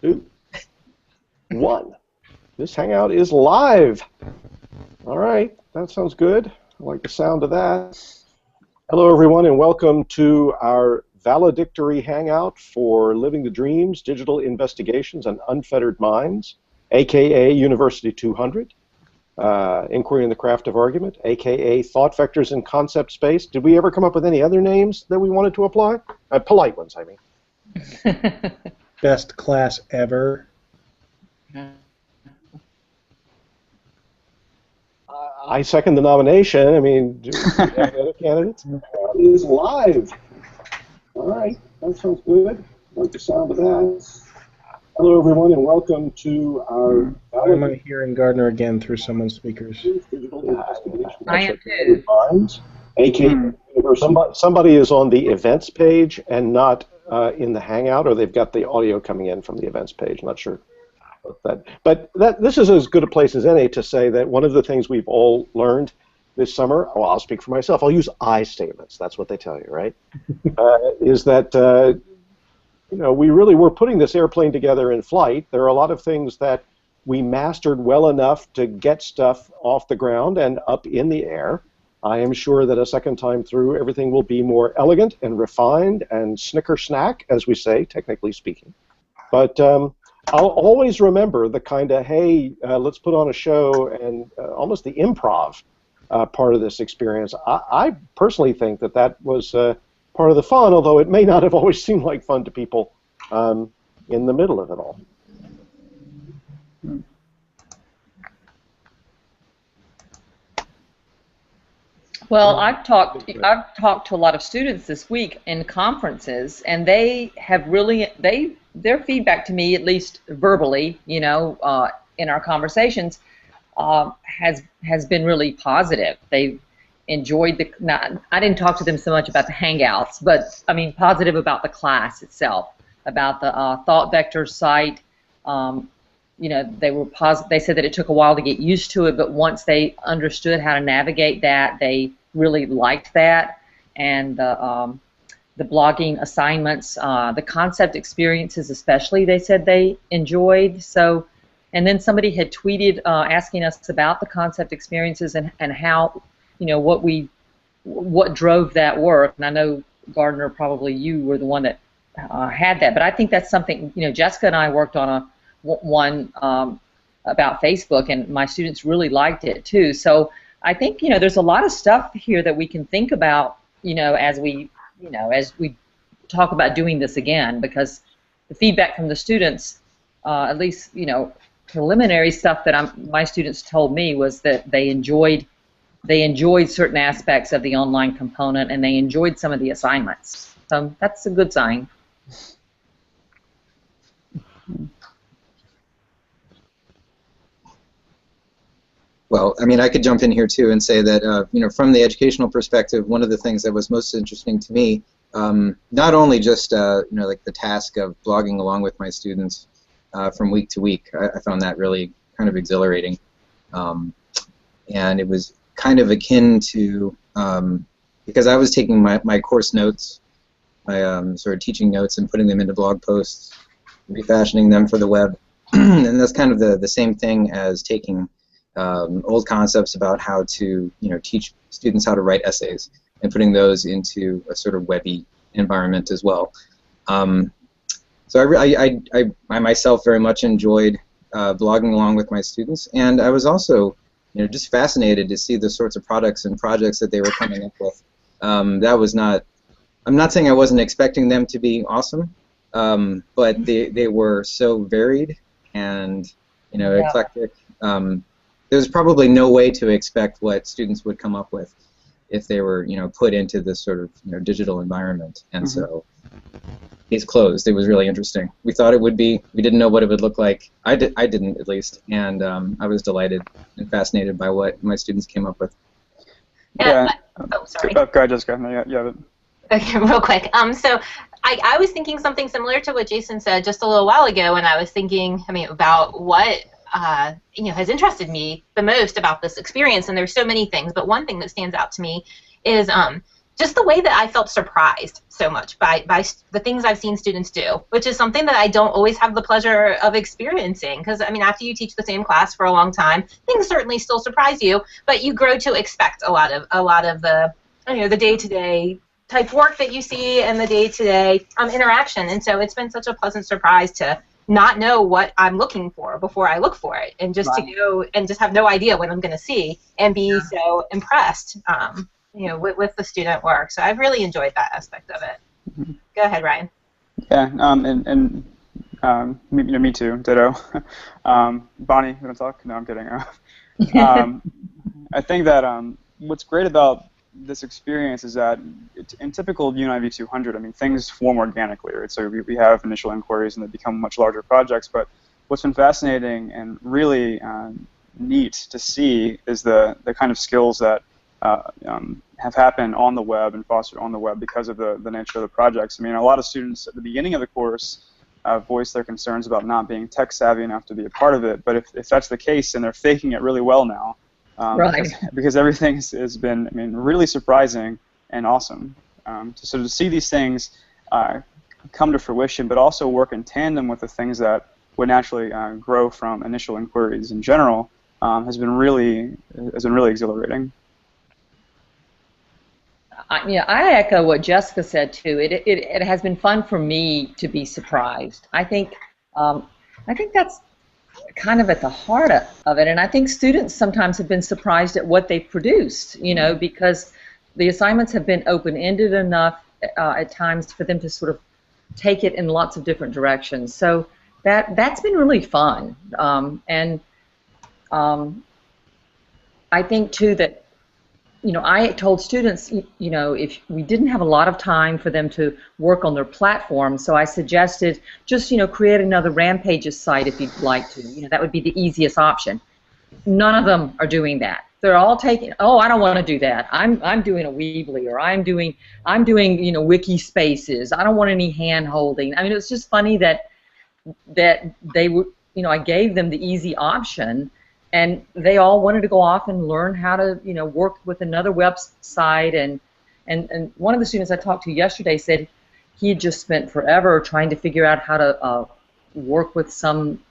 2, 1. This Hangout is live. All right, that sounds good. I like the sound of that. Hello, everyone, and welcome to our valedictory Hangout for Living the Dreams, Digital Investigations, and Unfettered Minds, a.k.a. University 200, Inquiry in the Craft of Argument, a.k.a. Thought Vectors in Concept Space. Did we ever come up with any other names that we wanted to apply? Polite ones, I mean. Best class ever. I second the nomination. I mean, do we have any other candidates? It is live. All right, that sounds good. I like the sound of that. Hello, everyone, and welcome to our... I'm hearing Gardner again through someone's speakers. I am too. Somebody is on the events page and not in the Hangout, or they've got the audio coming in from the events page. Not sure. But this is as good a place as any to say that one of the things we've all learned this summer, well, I'll speak for myself, I'll use I statements, that's what they tell you, right? Is that, you know, we really were putting this airplane together in flight. There are a lot of things that we mastered well enough to get stuff off the ground and up in the air. I am sure that a second time through, everything will be more elegant and refined and snicker snack, as we say, technically speaking. But I'll always remember the kind of, hey, let's put on a show and almost the improv part of this experience. I personally think that that was part of the fun, although it may not have always seemed like fun to people in the middle of it all. Well, I've talked to a lot of students this week in conferences, and they have really their feedback to me, at least verbally, you know, in our conversations, has been really positive. They've enjoyed the. I didn't talk to them so much about the Hangouts, but I mean positive about the class itself, about the Thought Vectors site. You know, they said that it took a while to get used to it, but once they understood how to navigate that, they really liked that. And the blogging assignments, the concept experiences especially, they said they enjoyed. So, and then somebody had tweeted asking us about the concept experiences and how, you know, what drove that work. And I know, Gardner, probably you were the one that had that. But I think that's something, you know, Jessica and I worked on one about Facebook, and my students really liked it too. So I think, you know, there's a lot of stuff here that we can think about, you know, as we talk about doing this again, because the feedback from the students, at least, you know, preliminary stuff that my students told me was that they enjoyed certain aspects of the online component, and they enjoyed some of the assignments. So that's a good sign. Well, I mean, I could jump in here too and say that, you know, from the educational perspective, one of the things that was most interesting to me, not only just, you know, like the task of blogging along with my students from week to week, I found that really kind of exhilarating, and it was kind of akin to, because I was taking my course notes, my sort of teaching notes, and putting them into blog posts, refashioning them for the web, and that's kind of the same thing as taking old concepts about how to, you know, teach students how to write essays and putting those into a sort of webby environment as well. So I myself very much enjoyed blogging along with my students, and I was also, you know, just fascinated to see the sorts of products and projects that they were coming up with. That was not, I'm not saying I wasn't expecting them to be awesome, but they were so varied and, you know, eclectic. There's probably no way to expect what students would come up with if they were, you know, put into this sort of, you know, digital environment. And so it's closed. It was really interesting. We thought it would be. We didn't know what it would look like. I didn't, at least. And I was delighted and fascinated by what my students came up with. Yeah. Oh, sorry. Go ahead, Jessica. Yeah. Okay, real quick. So I was thinking something similar to what Jason said just a little while ago, and I was thinking, I mean, about what you know, has interested me the most about this experience. And there's so many things, but one thing that stands out to me is just the way that I felt surprised so much by the things I've seen students do, which is something that I don't always have the pleasure of experiencing. Because, I mean, after you teach the same class for a long time, things certainly still surprise you, but you grow to expect a lot of the, the day-to-day type work that you see and the day-to-day interaction. And so it's been such a pleasant surprise to not know what I'm looking for before I look for it, and just to go and just have no idea what I'm going to see and be so impressed. With the student work. So I've really enjoyed that aspect of it. Mm-hmm. Go ahead, Ryan. Yeah, me too, ditto. Bonnie, you want to talk? No, I'm kidding. I think that what's great about this experience is that in typical UNIV 200, I mean, things form organically, right? So we have initial inquiries and they become much larger projects, but what's been fascinating and really neat to see is the kind of skills that have happened on the web and fostered on the web because of the nature of the projects. I mean, a lot of students at the beginning of the course voice their concerns about not being tech savvy enough to be a part of it, but if that's the case, then they're faking it really well now. Because everything has been, I mean, really surprising and awesome. So to see these things come to fruition, but also work in tandem with the things that would naturally grow from initial inquiries in general, has been really exhilarating. I echo what Jessica said too. It has been fun for me to be surprised. I think that's kind of at the heart of it, and I think students sometimes have been surprised at what they've produced. Because the assignments have been open-ended enough at times for them to sort of take it in lots of different directions. So that's been really fun, and I think too that. I told students, if we didn't have a lot of time for them to work on their platform, so I suggested just, create another Rampages site if you'd like to. That would be the easiest option. None of them are doing that. They're all taking, oh, I don't want to do that. I'm doing a Weebly, or I'm doing wiki spaces. I don't want any hand holding. I mean, it was just funny that they were, I gave them the easy option. And they all wanted to go off and learn how to, work with another website. And one of the students I talked to yesterday said he had just spent forever trying to figure out how to work with some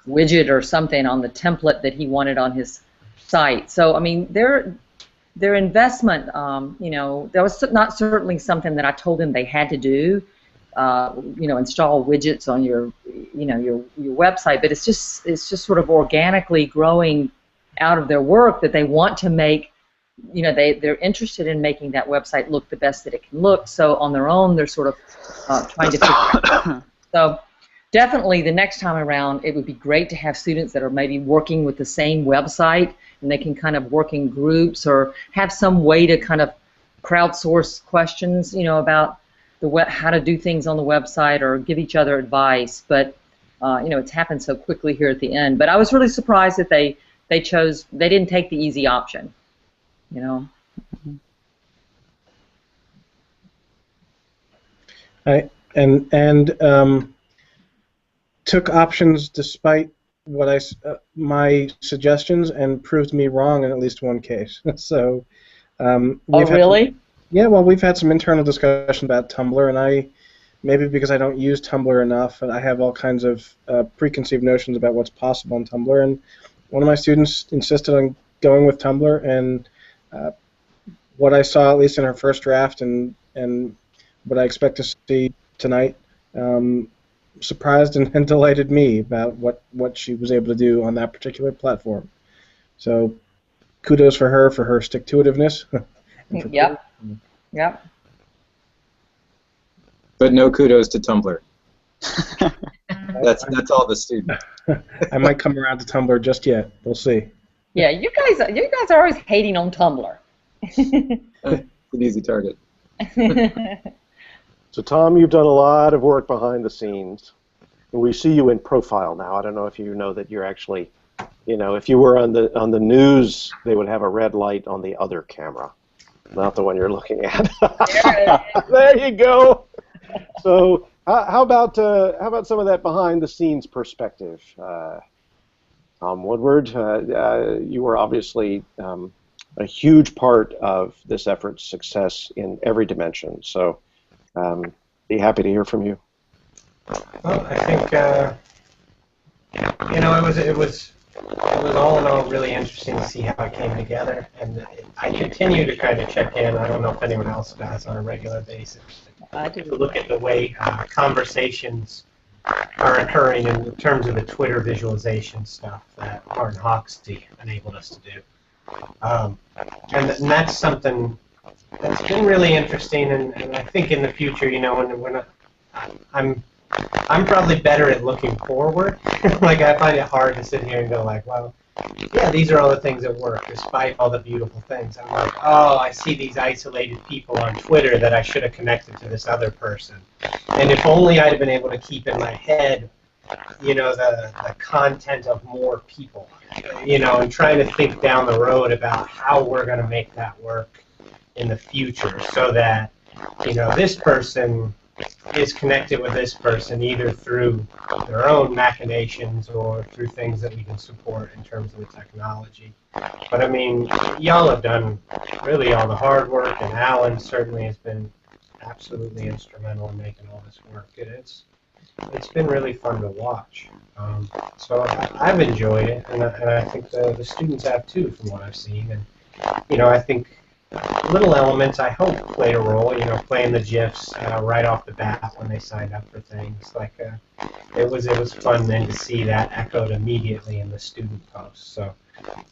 widget or something on the template that he wanted on his site. So, I mean, their investment, that was not certainly something that I told them they had to do. Install widgets on your website, but it's just sort of organically growing out of their work that they want to make. They're interested in making that website look the best that it can look. So on their own, they're sort of trying to figure out. So definitely the next time around, it would be great to have students that are maybe working with the same website, and they can kind of work in groups or have some way to kind of crowdsource questions, about how to do things on the website, or give each other advice. But it's happened so quickly here at the end. But I was really surprised that they didn't take the easy option. Took options despite what my suggestions, and proved me wrong in at least one case. So. Really? Yeah, well, we've had some internal discussion about Tumblr, and maybe because I don't use Tumblr enough, and I have all kinds of preconceived notions about what's possible on Tumblr, and one of my students insisted on going with Tumblr, and what I saw, at least in her first draft, and what I expect to see tonight, surprised and delighted me about what she was able to do on that particular platform. So kudos for her stick-to-itiveness. Yep. But no kudos to Tumblr. That's all the student. I might come around to Tumblr just yet. We'll see. Yeah, you guys are always hating on Tumblr. It's an easy target. So Tom, you've done a lot of work behind the scenes. And we see you in profile now. I don't know if you know that you're actually, if you were on the news, they would have a red light on the other camera. Not the one you're looking at. There you go. So, how about some of that behind-the-scenes perspective? Tom Woodward, you were obviously a huge part of this effort's success in every dimension. So be happy to hear from you. Well, I think it was all in all really interesting to see how it came together, and I continue to kind of check in. I don't know if anyone else does on a regular basis. I do. To look at the way conversations are occurring in terms of the Twitter visualization stuff that Martin Hoxsey enabled us to do, and that's something that's been really interesting. And I think in the future, when I'm probably better at looking forward. Like, I find it hard to sit here and go like, well, yeah, these are all the things that work, despite all the beautiful things. I'm like, oh, I see these isolated people on Twitter that I should have connected to this other person. And if only I'd have been able to keep in my head, the content of more people, and trying to think down the road about how we're going to make that work in the future so that, this person is connected with this person either through their own machinations or through things that we can support in terms of the technology. But I mean, y'all have done really all the hard work, and Alan certainly has been absolutely instrumental in making all this work. It's been really fun to watch. So I've enjoyed it, and I think the students have too, from what I've seen. And I think little elements, I hope, played a role, playing the GIFs right off the bat when they signed up for things. Like, it was fun then to see that echoed immediately in the student posts. So,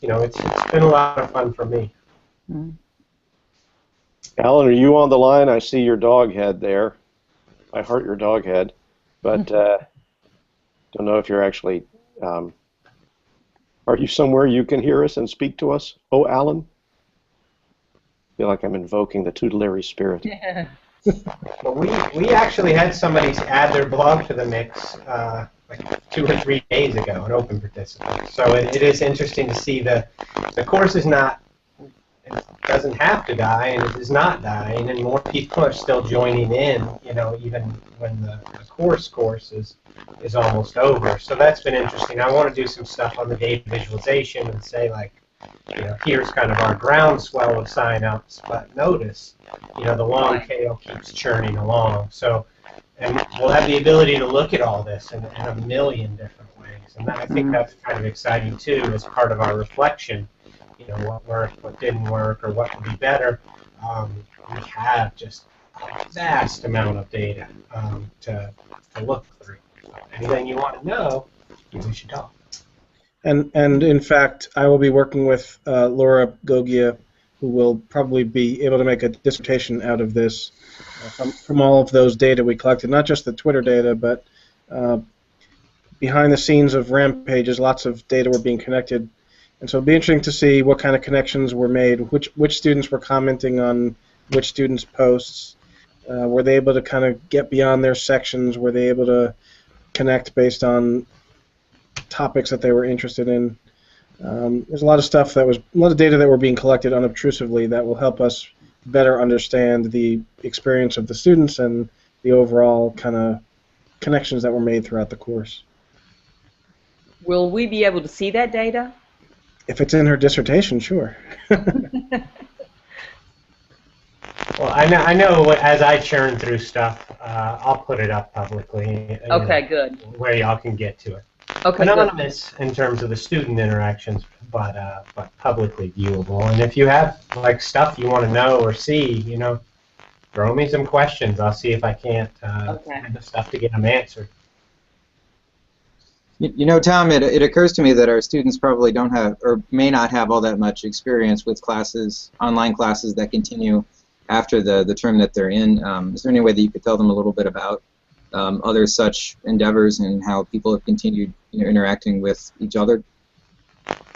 it's been a lot of fun for me. Mm. Alan, are you on the line? I see your dog head there. I heart your dog head, but don't know if you're actually. Are you somewhere you can hear us and speak to us? Oh, Alan? I feel like I'm invoking the tutelary spirit. Yeah. Well, we actually had somebody add their blog to the mix like 2 or 3 days ago, an open participant. So it is interesting to see the course is not, it doesn't have to die, and it is not dying, and more people are still joining in, even when the course is almost over. So that's been interesting. I want to do some stuff on the data visualization and say, like, here's kind of our groundswell of sign-ups, but notice, the long tail keeps churning along. So, and we'll have the ability to look at all this in a million different ways. And I think that's kind of exciting, too, as part of our reflection, what worked, what didn't work, or what could be better. We have just a vast amount of data to look through. So anything you want to know, we should talk. And in fact, I will be working with Laura Gogia, who will probably be able to make a dissertation out of this from all of those data we collected, not just the Twitter data, but behind the scenes of Rampages, lots of data were being connected. And so it'll be interesting to see what kind of connections were made, which students were commenting on which students' posts. Were they able to kind of get beyond their sections? Were they able to connect based on topics that they were interested in? There's a lot of stuff a lot of data that were being collected unobtrusively that will help us better understand the experience of the students and the overall kind of connections that were made throughout the course. Will we be able to see that data? If it's in her dissertation, sure. Well, I know as I churn through stuff, I'll put it up publicly. Okay, good. Where y'all can get to it. Okay, Anonymous in terms of the student interactions, but publicly viewable. And if you have like stuff you want to know or see, throw me some questions. I'll see if I can't find the stuff to get them answered. Tom, it occurs to me that our students probably don't have or may not have all that much experience with classes, online classes that continue after the term that they're in. Is there any way that you could tell them a little bit about other such endeavors and how people have continued interacting with each other?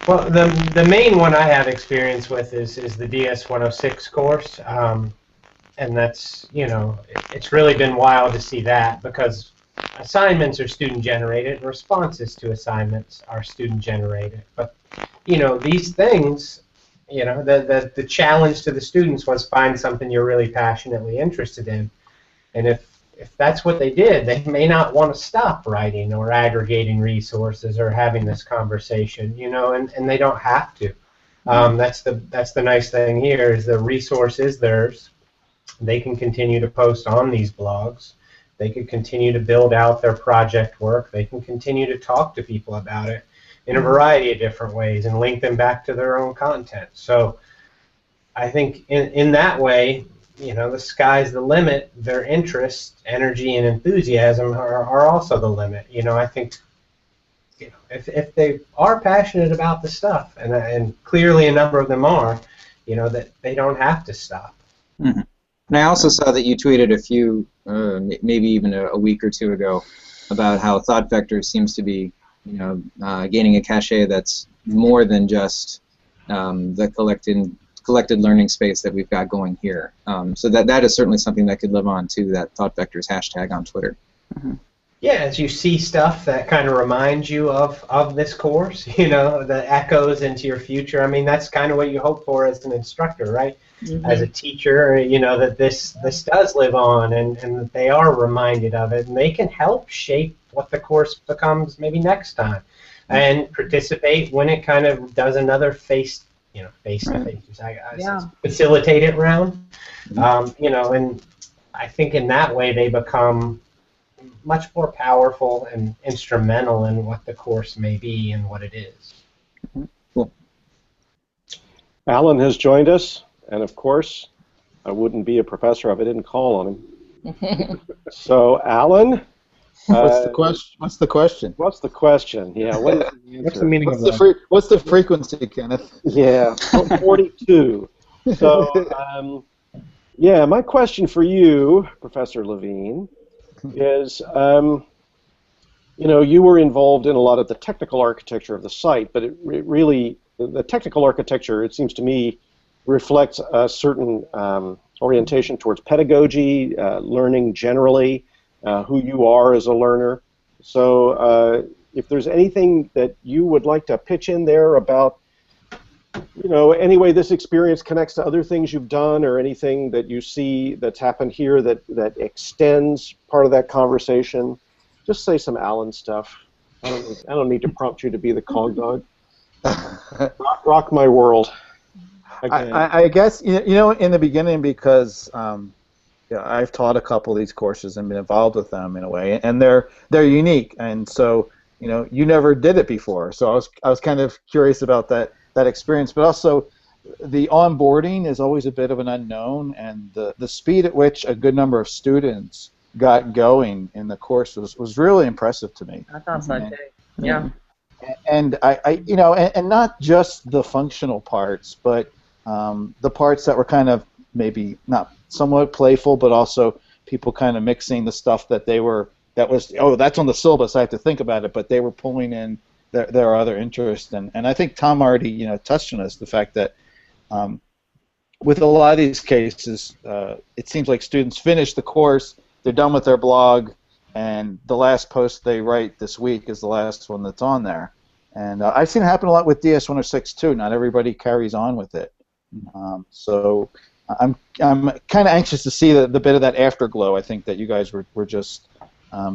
Well, the main one I have experience with is the DS-106 course, and that's, it's really been wild to see that because assignments are student-generated, responses to assignments are student-generated. But, these things, the challenge to the students was find something you're really passionately interested in. And if that's what they did, they may not want to stop writing or aggregating resources or having this conversation, and they don't have to. That's the nice thing here is the resource is theirs. They can continue to post on these blogs. They can continue to build out their project work. They can continue to talk to people about it in a variety of different ways and link them back to their own content. So I think in that way, the sky's the limit. Their interest, energy, and enthusiasm are also the limit. I think if they are passionate about the stuff, and clearly a number of them are, that they don't have to stop. Mm-hmm. And I also saw that you tweeted a few, maybe even a week or two ago, about how Thoughtvectors seems to be, gaining a cachet that's more than just the collected learning space that we've got going here. So that is certainly something that could live on to that Thoughtvectors hashtag on Twitter. Mm-hmm. Yeah, as you see stuff that kind of reminds you of this course, the echoes into your future. I mean, that's kind of what you hope for as an instructor, right? Mm-hmm. As a teacher, that this does live on and that they are reminded of it, and they can help shape what the course becomes maybe next time, and participate when it kind of does another face-to-face, facilitated round. And I think in that way they become much more powerful and instrumental in what the course may be and what it is. Cool. Alan has joined us, and of course, I wouldn't be a professor if I didn't call on him. So, Alan, what's the question? What's the question? What's the question? Yeah, what is the answer? What's the meaning what's of that? What's the frequency, Kenneth? Yeah, 42. So, yeah, my question for you, Professor Levine, is, you were involved in a lot of the technical architecture of the site, but it really, the technical architecture, it seems to me, reflects a certain orientation towards pedagogy, learning generally, who you are as a learner. So if there's anything that you would like to pitch in there about, any way this experience connects to other things you've done, or anything that you see that's happened here that extends part of that conversation, just say some Alan stuff. I don't need to prompt you to be the cog dog. Rock my world. I guess in the beginning, because I've taught a couple of these courses and been involved with them in a way, and they're unique, and so you never did it before, so I was kind of curious about that experience, but also the onboarding is always a bit of an unknown, and the speed at which a good number of students got going in the course was really impressive to me. I thought so too. Yeah. And and not just the functional parts, but the parts that were kind of maybe not somewhat playful, but also people kind of mixing the stuff that was that's on the syllabus, I have to think about it, but they were pulling in their other interests, and I think Tom already touched on this, the fact that with a lot of these cases, it seems like students finish the course, they're done with their blog, and the last post they write this week is the last one that's on there. And I've seen it happen a lot with DS-106 too. Not everybody carries on with it. So I'm kind of anxious to see the bit of that afterglow, I think, that you guys were just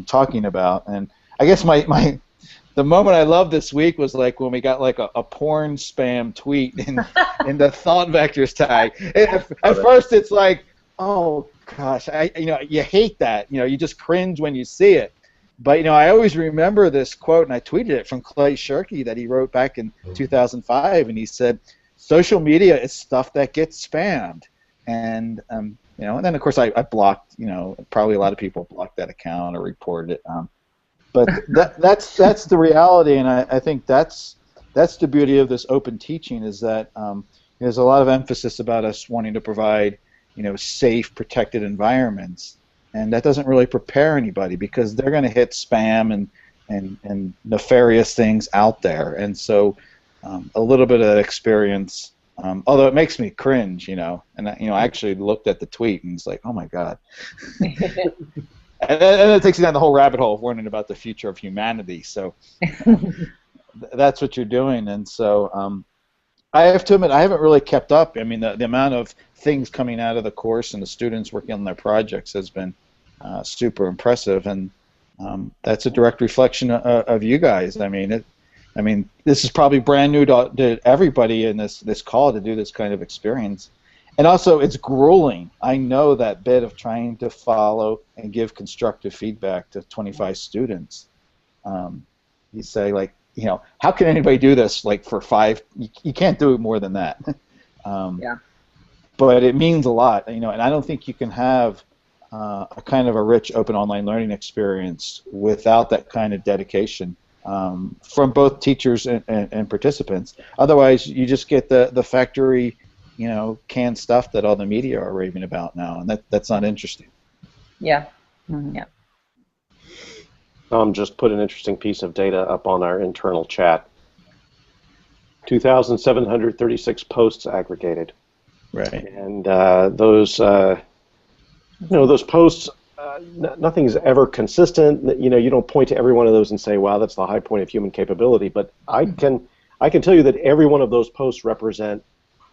talking about. And I guess the moment I loved this week was like when we got like a porn spam tweet in the Thoughtvectors tag. At first it's like, oh gosh, you hate that. You just cringe when you see it. But I always remember this quote, and I tweeted it from Clay Shirky that he wrote back in 2005, and he said, "Social media is stuff that gets spammed." And and then of course I blocked. Probably a lot of people blocked that account or reported it. But that's the reality, and I think that's the beauty of this open teaching, is that there's a lot of emphasis about us wanting to provide safe, protected environments, and that doesn't really prepare anybody, because they're going to hit spam and nefarious things out there, and so a little bit of that experience, although it makes me cringe, and I actually looked at the tweet and it's like, oh my god. And then it takes you down the whole rabbit hole of learning about the future of humanity. So that's what you're doing. And so I have to admit, I haven't really kept up. I mean, the amount of things coming out of the course and the students working on their projects has been super impressive. And that's a direct reflection of you guys. I mean, I mean, this is probably brand new to everybody in this call to do this kind of experience. And also, it's grueling. I know that bit of trying to follow and give constructive feedback to 25 students. You say, like, you know, how can anybody do this, like, for 5? You can't do it more than that. Yeah. But it means a lot, you know, and I don't think you can have a kind of a rich open online learning experience without that kind of dedication from both teachers and participants. Otherwise, you just get the factory, you know, canned stuff that all the media are raving about now, and that's not interesting. Yeah. Yeah. Just put an interesting piece of data up on our internal chat. 2,736 posts aggregated. Right. And those, you know, those posts, nothing's ever consistent. You know, you don't point to every one of those and say, "Wow, that's the high point of human capability." But I can tell you that every one of those posts represent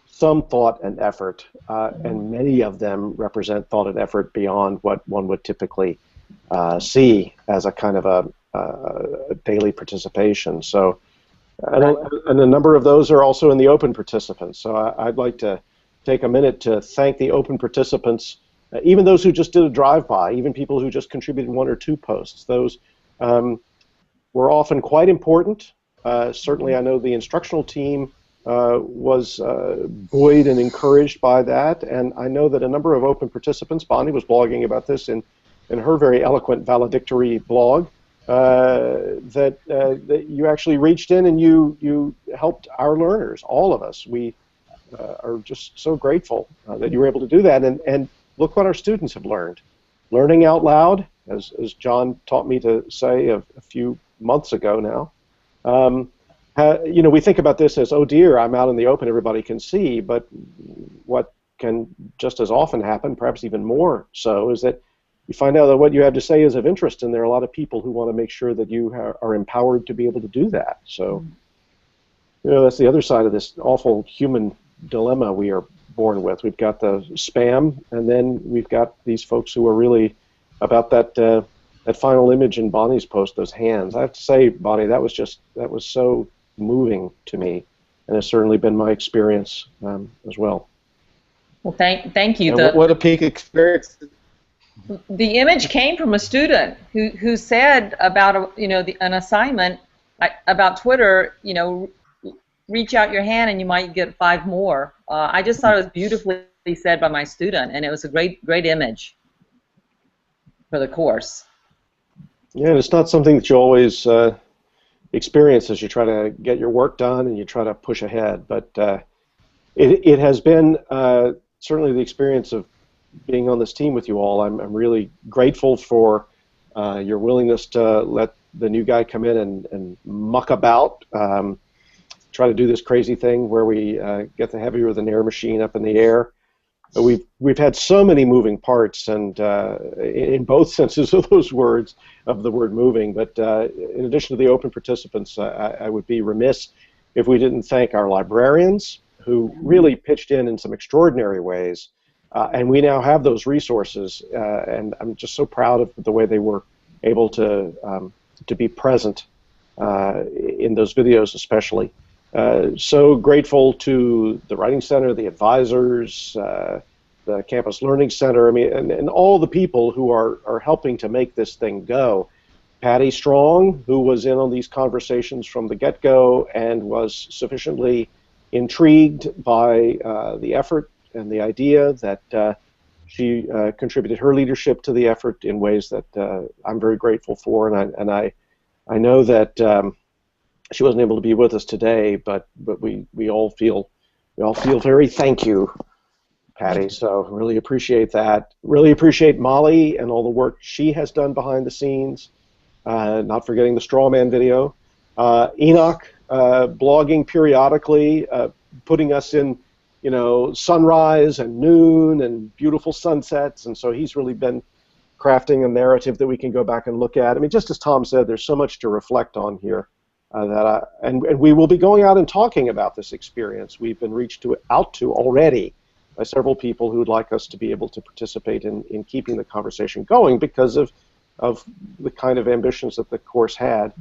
some thought and effort, and many of them represent thought and effort beyond what one would typically see as a kind of a daily participation. So, and a number of those are also in the open participants. So I'd like to take a minute to thank the open participants, even those who just did a drive-by, even people who just contributed 1 or 2 posts. Those were often quite important. Certainly, I know the instructional team was buoyed and encouraged by that, and I know that a number of open participants, Bonnie was blogging about this in her very eloquent valedictory blog, that you actually reached in and you helped our learners, all of us. We are just so grateful that you were able to do that, and look what our students have learned. Learning out loud, as John taught me to say a few months ago now. You know, we think about this as, oh dear, I'm out in the open, everybody can see, but what can just as often happen, perhaps even more so, is that you find out that what you have to say is of interest, and there are a lot of people who want to make sure that you are empowered to be able to do that. So, you know, that's the other side of this awful human dilemma we are born with. We've got the spam, and then we've got these folks who are really about that final image in Bonnie's post, those hands. I have to say, Bonnie, that was so moving to me, and it's certainly been my experience as well. Well, thank you. What a peak experience. The image came from a student who said about an assignment about Twitter, you know, reach out your hand and you might get 5 more. I just thought it was beautifully said by my student, and it was a great image for the course. Yeah, and it's not something that you always experience as you try to get your work done and you try to push ahead, but it has been certainly the experience of being on this team with you all. I'm really grateful for your willingness to let the new guy come in and muck about, try to do this crazy thing where we get the heavier than air machine up in the air. We've had so many moving parts, and in both senses of those words, of the word moving. But in addition to the open participants, I would be remiss if we didn't thank our librarians, who really pitched in some extraordinary ways. And we now have those resources, and I'm just so proud of the way they were able to be present in those videos, especially. So grateful to the Writing Center, the advisors, the Campus Learning Center, I mean, and all the people who are helping to make this thing go. Patty Strong, who was in on these conversations from the get-go and was sufficiently intrigued by the effort and the idea that she contributed her leadership to the effort in ways that I'm very grateful for, and I know that she wasn't able to be with us today, but we all feel very thank you, Patty. So really appreciate that. Really appreciate Molly and all the work she has done behind the scenes. Not forgetting the straw man video. Enoch blogging periodically, putting us in, you know, sunrise and noon and beautiful sunsets, and so he's really been crafting a narrative that we can go back and look at. I mean, just as Tom said, there's so much to reflect on here. And we will be going out and talking about this experience. We've been reached out to already by several people who would like us to be able to participate in keeping the conversation going because of the kind of ambitions that the course had.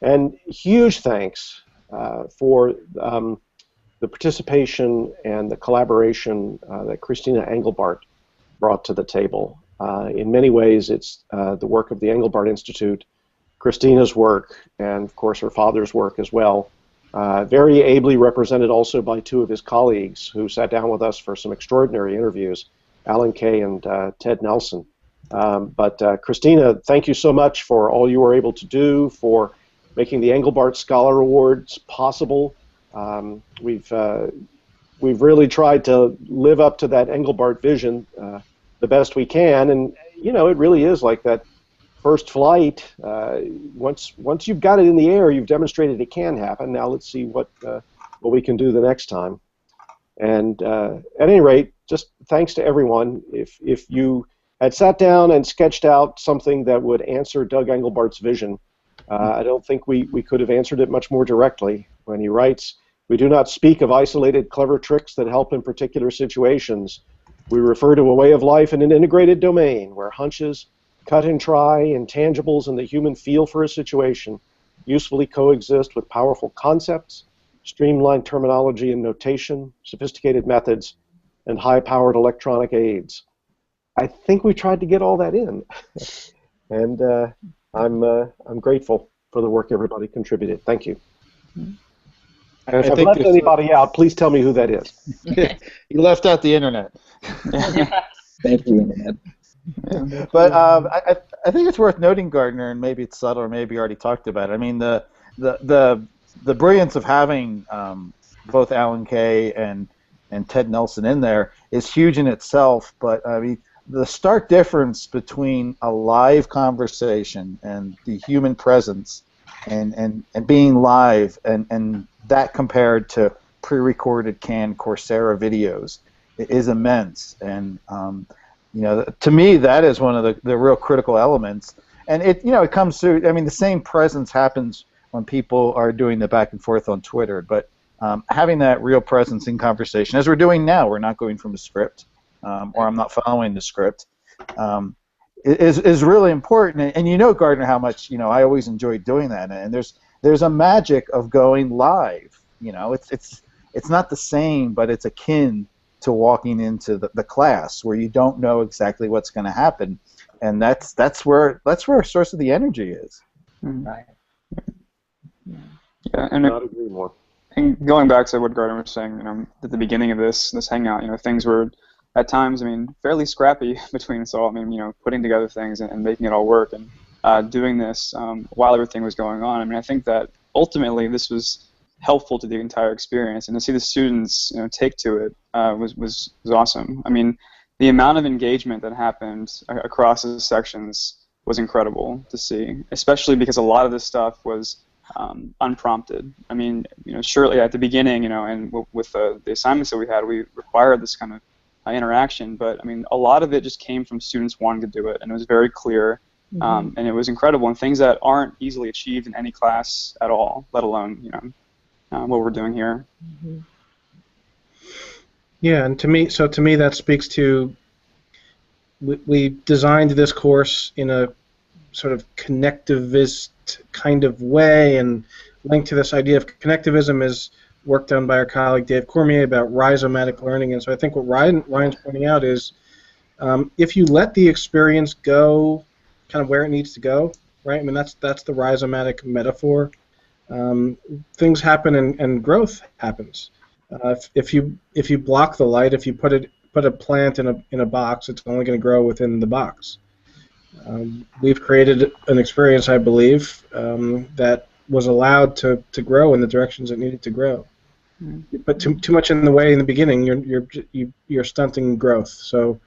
And huge thanks for the participation and the collaboration that Christina Engelbart brought to the table. In many ways, it's the work of the Engelbart Institute, Christina's work, and of course her father's work as well. Very ably represented also by two of his colleagues who sat down with us for some extraordinary interviews, Alan Kay and Ted Nelson. But Christina, thank you so much for all you were able to do, for making the Engelbart Scholar Awards possible. We've really tried to live up to that Engelbart vision the best we can, and you know, it really is like that first flight. Once you've got it in the air, you've demonstrated it can happen. Now let's see what we can do the next time. And at any rate, just thanks to everyone. If you had sat down and sketched out something that would answer Doug Engelbart's vision, I don't think we could have answered it much more directly when he writes, "We do not speak of isolated clever tricks that help in particular situations. We refer to a way of life in an integrated domain where hunches, cut and try, intangibles, and the human feel for a situation usefully coexist with powerful concepts, streamlined terminology and notation, sophisticated methods, and high-powered electronic aids." I think we tried to get all that in, and I'm grateful for the work everybody contributed. Thank you. And if I've left anybody out, please tell me who that is. You left out the internet. Thank you, Internet. But I think it's worth noting, Gardner, and maybe it's subtle, or maybe you already talked about it. I mean, the brilliance of having both Alan Kay and Ted Nelson in there is huge in itself. But I mean, the stark difference between a live conversation and the human presence and being live and that compared to pre-recorded canned Coursera videos is immense. And you know, to me, that is one of the real critical elements. And it comes through. I mean, the same presence happens when people are doing the back and forth on Twitter, but having that real presence in conversation, as we're doing now, we're not going from a script, or I'm not following the script, is really important. And you know, Gardner, how much I always enjoy doing that. And there's a magic of going live. You know, it's not the same, but it's akin to walking into the class where you don't know exactly what's going to happen, and that's where a source of the energy is. Right. Yeah, and Not agree more. And going back to what Gardner was saying, at the beginning of this hangout, things were at times, fairly scrappy between us all. Putting together things and making it all work, and doing this while everything was going on. I think that ultimately this was helpful to the entire experience, and to see the students take to it was awesome. The amount of engagement that happened across the sections was incredible to see, especially because a lot of this stuff was unprompted. Surely at the beginning, and with the assignments that we had, we required this kind of interaction, but a lot of it just came from students wanting to do it, and it was very clear, and it was incredible, and things that aren't easily achieved in any class at all, let alone what we're doing here. Yeah, and to me that speaks to, we designed this course in a sort of connectivist kind of way, and linked to this idea of connectivism is work done by our colleague Dave Cormier about rhizomatic learning. And so I think what Ryan's pointing out is, if you let the experience go kind of where it needs to go, right? That's the rhizomatic metaphor. Things happen and growth happens. If you block the light, if you put a plant in a box, it's only going to grow within the box. We've created an experience, I believe, that was allowed to grow in the directions it needed to grow. But too much in the way in the beginning, you're stunting growth. So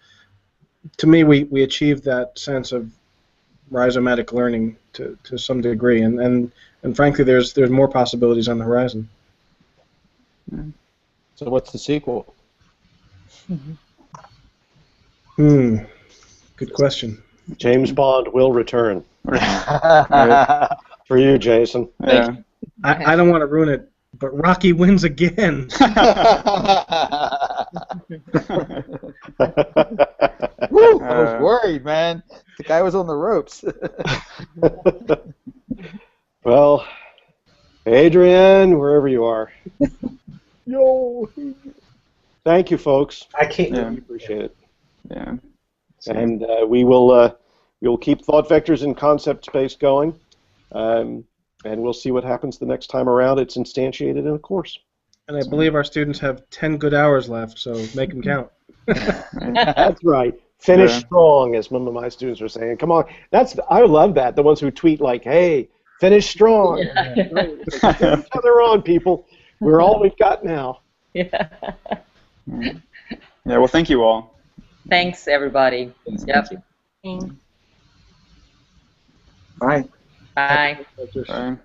to me, we achieved that sense of rhizomatic learning to some degree, and frankly, there's more possibilities on the horizon. So what's the sequel? Good question. James Bond will return. For you, Jason. Yeah. I don't want to ruin it, but Rocky wins again. Woo, I was worried, man. The guy was on the ropes. Well, Adrian, wherever you are. Yo. Thank you, folks. I can't. Yeah. We appreciate it. Yeah. And we will keep thought vectors in concept space going, and we'll see what happens the next time around. It's instantiated in a course. And I believe our students have 10 good hours left, so make them count. That's right. Finish strong, as some of my students are saying. Come on, I love that. The ones who tweet like, "Hey, finish strong." Yeah. Right. Cheer each other on, people. We're all we've got now. Yeah. Yeah. Well, thank you all. Thanks, everybody. Thank Yep. you. Thanks. Bye. Bye. Bye.